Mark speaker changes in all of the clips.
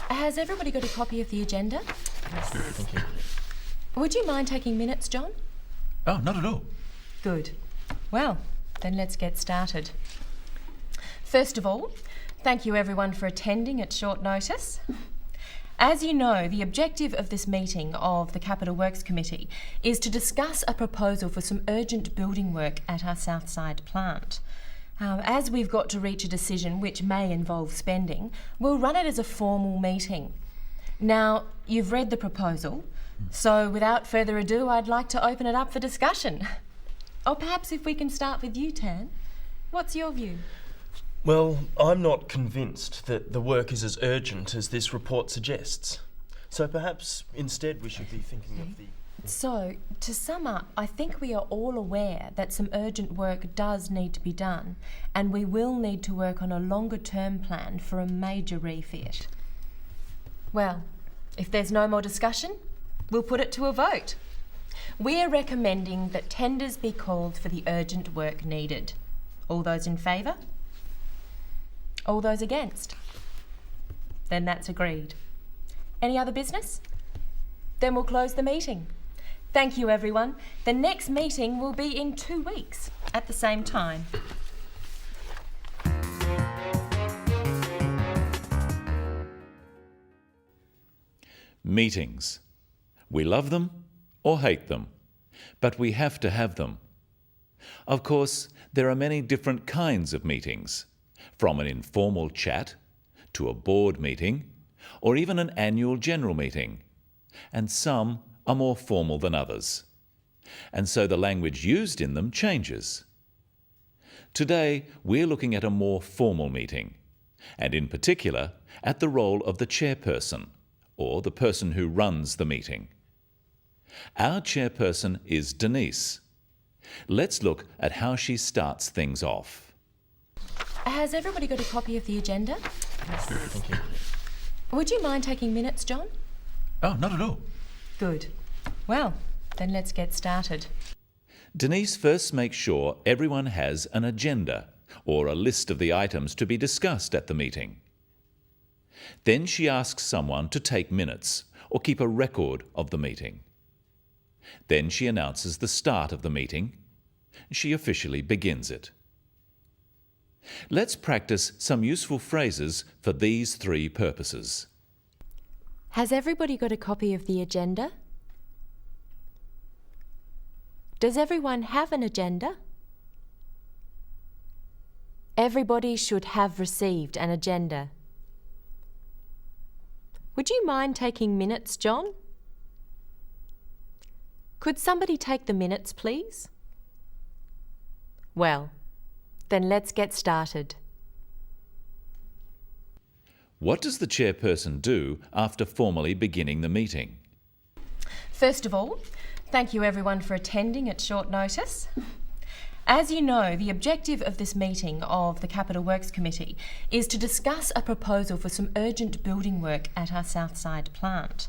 Speaker 1: Has everybody got a copy of the agenda?
Speaker 2: Thank you.
Speaker 1: Would you mind taking minutes, John?
Speaker 2: Oh, not at all.
Speaker 1: Good. Well, then let's get started. First of all, thank you everyone for attending at short notice. As you know, the objective of this meeting of the Capital Works Committee is to discuss a proposal for some urgent building work at our Southside plant. As we've got to reach a decision which may involve spending, we'll run it as a formal meeting. Now, you've read the proposal, so without further ado, I'd like to open it up for discussion. Or perhaps if we can start with you, Tan. What's your view?
Speaker 3: Well, I'm not convinced that the work is as urgent as this report suggests. So perhaps instead we should be thinking of the...
Speaker 1: So, to sum up, I think we are all aware that some urgent work does need to be done, and we will need to work on a longer-term plan for a major refit. Well, if there's no more discussion, we'll put it to a vote. We are recommending that tenders be called for the urgent work needed. All those in favour? All those against? Then that's agreed. Any other business? Then we'll close the meeting. Thank you, everyone. The next meeting will be in 2 weeks at the same time.
Speaker 4: Meetings. We love them or hate them, but we have to have them. Of course, there are many different kinds of meetings, from an informal chat to a board meeting or even an annual general meeting, and some are more formal than others, and so the language used in them changes. Today, we're looking at a more formal meeting, and in particular at the role of the chairperson, or the person who runs the meeting. Our chairperson is Denise. Let's look at how she starts things off.
Speaker 1: Has everybody got a copy of the agenda?
Speaker 3: Thank you.
Speaker 1: Would you mind taking minutes, John?
Speaker 2: Oh, not at all.
Speaker 1: Good. Well, then let's get started.
Speaker 4: Denise first makes sure everyone has an agenda, or a list of the items to be discussed at the meeting. Then she asks someone to take minutes, or keep a record of the meeting. Then she announces the start of the meeting. She officially begins it. Let's practice some useful phrases for these 3 purposes.
Speaker 1: Has everybody got a copy of the agenda? Does everyone have an agenda? Everybody should have received an agenda. Would you mind taking minutes, John? Could somebody take the minutes, please? Well, then let's get started.
Speaker 4: What does the chairperson do after formally beginning the meeting?
Speaker 1: First of all, thank you everyone for attending at short notice. As you know, the objective of this meeting of the Capital Works Committee is to discuss a proposal for some urgent building work at our Southside plant.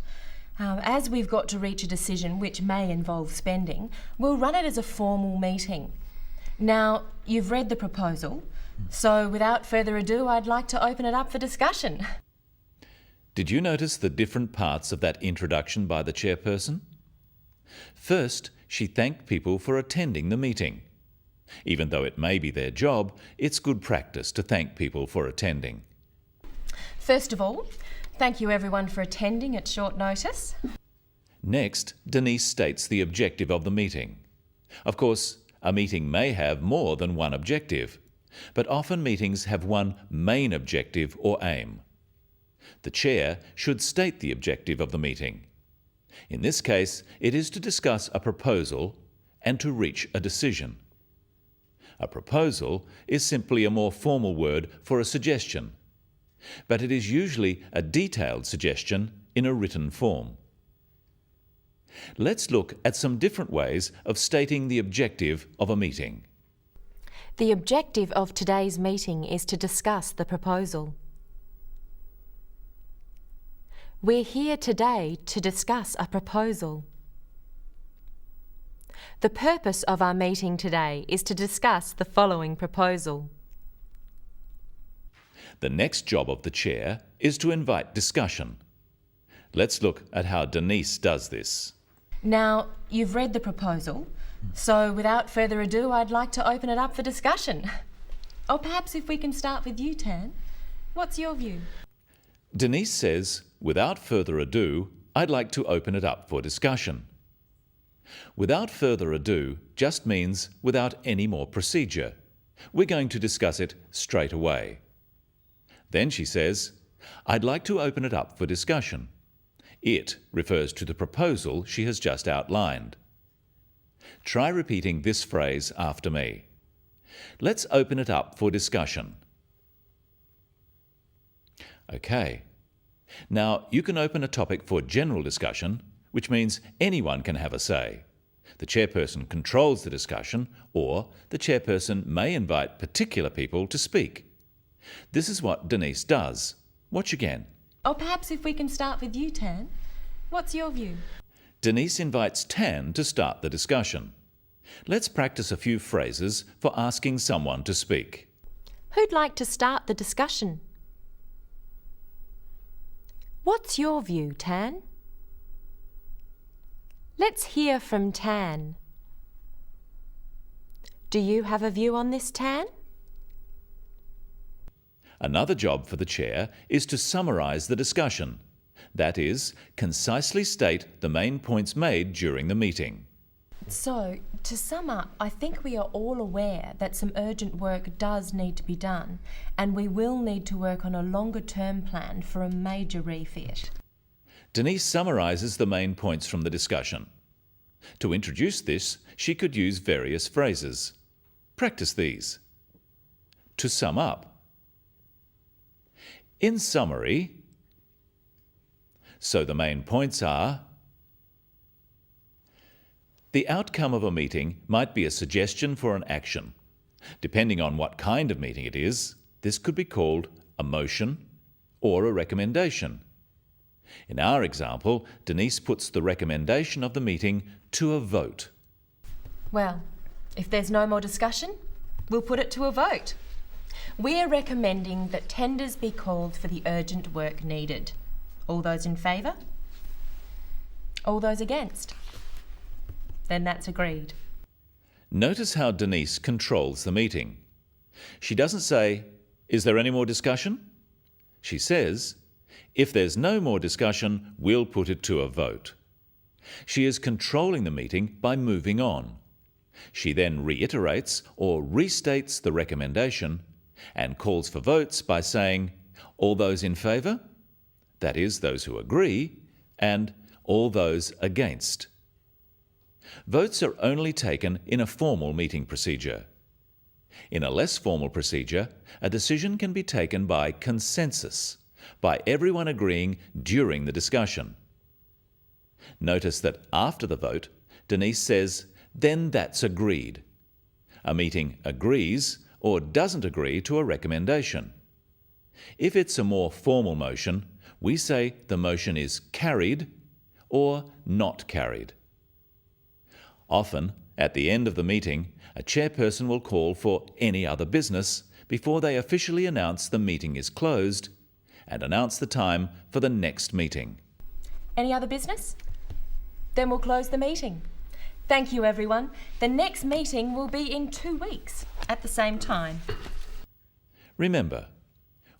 Speaker 1: As we've got to reach a decision which may involve spending, we'll run it as a formal meeting. Now, you've read the proposal, so without further ado, I'd like to open it up for discussion.
Speaker 4: Did you notice the different parts of that introduction by the chairperson? First, she thanked people for attending the meeting. Even though it may be their job, it's good practice to thank people for attending.
Speaker 1: First of all, thank you everyone for attending at short notice.
Speaker 4: Next, Denise states the objective of the meeting. Of course, a meeting may have more than one objective, but often meetings have one main objective or aim. The chair should state the objective of the meeting. In this case, it is to discuss a proposal and to reach a decision. A proposal is simply a more formal word for a suggestion, but it is usually a detailed suggestion in a written form. Let's look at some different ways of stating the objective of a meeting.
Speaker 1: The objective of today's meeting is to discuss the proposal. We're here today to discuss a proposal. The purpose of our meeting today is to discuss the following proposal.
Speaker 4: The next job of the chair is to invite discussion. Let's look at how Denise does this.
Speaker 1: Now, you've read the proposal, so without further ado, I'd like to open it up for discussion. Or perhaps if we can start with you, Tan. What's your view?
Speaker 4: Denise says, without further ado, I'd like to open it up for discussion. Without further ado just means without any more procedure. We're going to discuss it straight away. Then she says, I'd like to open it up for discussion. It refers to the proposal she has just outlined. Try repeating this phrase after me. Let's open it up for discussion. Okay. Now, you can open a topic for general discussion, which means anyone can have a say. The chairperson controls the discussion, or the chairperson may invite particular people to speak. This is what Denise does. Watch again.
Speaker 1: Or perhaps if we can start with you, Tan. What's your view?
Speaker 4: Denise invites Tan to start the discussion. Let's practice a few phrases for asking someone to speak.
Speaker 1: Who'd like to start the discussion? What's your view, Tan? Let's hear from Tan. Do you have a view on this, Tan?
Speaker 4: Another job for the chair is to summarise the discussion. That is, concisely state the main points made during the meeting.
Speaker 1: So, to sum up, I think we are all aware that some urgent work does need to be done, and we will need to work on a longer-term plan for a major refit.
Speaker 4: Denise summarises the main points from the discussion. To introduce this, she could use various phrases. Practice these. To sum up. In summary, so the main points are: the outcome of a meeting might be a suggestion for an action. Depending on what kind of meeting it is, this could be called a motion or a recommendation. In our example, Denise puts the recommendation of the meeting to a vote.
Speaker 1: Well, if there's no more discussion, we'll put it to a vote. We're recommending that tenders be called for the urgent work needed. All those in favour? All those against? Then that's agreed.
Speaker 4: Notice how Denise controls the meeting. She doesn't say, "Is there any more discussion?" She says, "If there's no more discussion, we'll put it to a vote." She is controlling the meeting by moving on. She then reiterates or restates the recommendation and calls for votes by saying, "All those in favour?" That is, those who agree, and "all those against." Votes are only taken in a formal meeting procedure. In a less formal procedure, a decision can be taken by consensus, by everyone agreeing during the discussion. Notice that after the vote, Denise says, "Then that's agreed." A meeting agrees or doesn't agree to a recommendation. If it's a more formal motion, we say the motion is carried or not carried. Often, at the end of the meeting, a chairperson will call for any other business before they officially announce the meeting is closed and announce the time for the next meeting.
Speaker 1: Any other business? Then we'll close the meeting. Thank you, everyone. The next meeting will be in 2 weeks at the same time.
Speaker 4: Remember,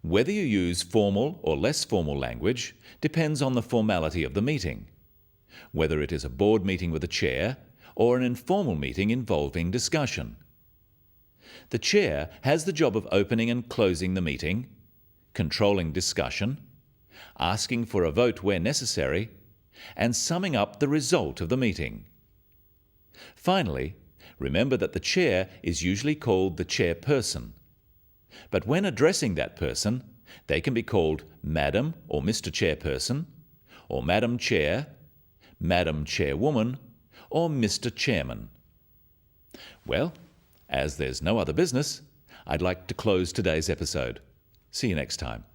Speaker 4: whether you use formal or less formal language depends on the formality of the meeting. Whether it is a board meeting with a chair or an informal meeting involving discussion. The chair has the job of opening and closing the meeting, controlling discussion, asking for a vote where necessary, and summing up the result of the meeting. Finally, remember that the chair is usually called the chairperson. But when addressing that person, they can be called Madam or Mr. Chairperson, or Madam Chair, Madam Chairwoman, or Mr. Chairman. Well, as there's no other business, I'd like to close today's episode. See you next time.